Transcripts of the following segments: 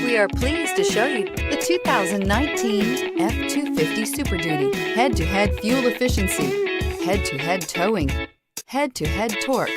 We are pleased to show you the 2019 F-250 Super Duty. Head-to-head fuel efficiency, head-to-head towing, head-to-head torque.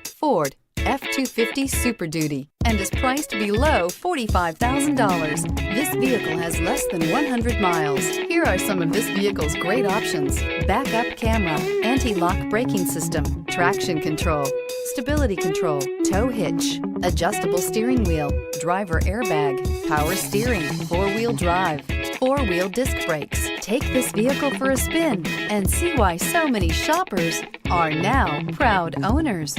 Ford F-250 Super Duty, and is priced below $45,000. This vehicle has less than 100 miles. Here are some of this vehicle's great options: backup camera, anti-lock braking system, traction control, stability control, tow hitch, adjustable steering wheel, driver airbag, power steering, four-wheel drive, four-wheel disc brakes. Take this vehicle for a spin and see why so many shoppers are now proud owners.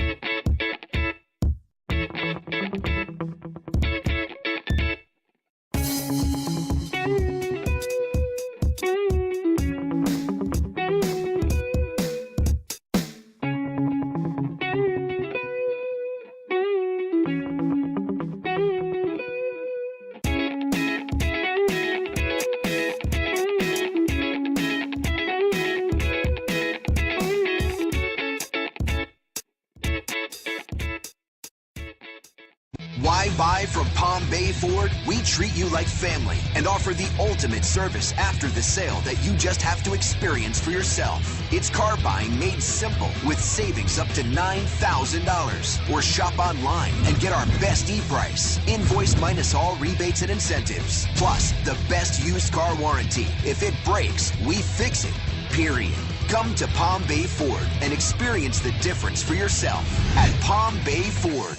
Why buy from Palm Bay Ford? We treat you like family and offer the ultimate service after the sale that you just have to experience for yourself. It's car buying made simple with savings up to $9,000. Or shop online and get our best e-price. Invoice minus all rebates and incentives. Plus, the best used car warranty. If it breaks, we fix it. Period. Come to Palm Bay Ford and experience the difference for yourself at Palm Bay Ford.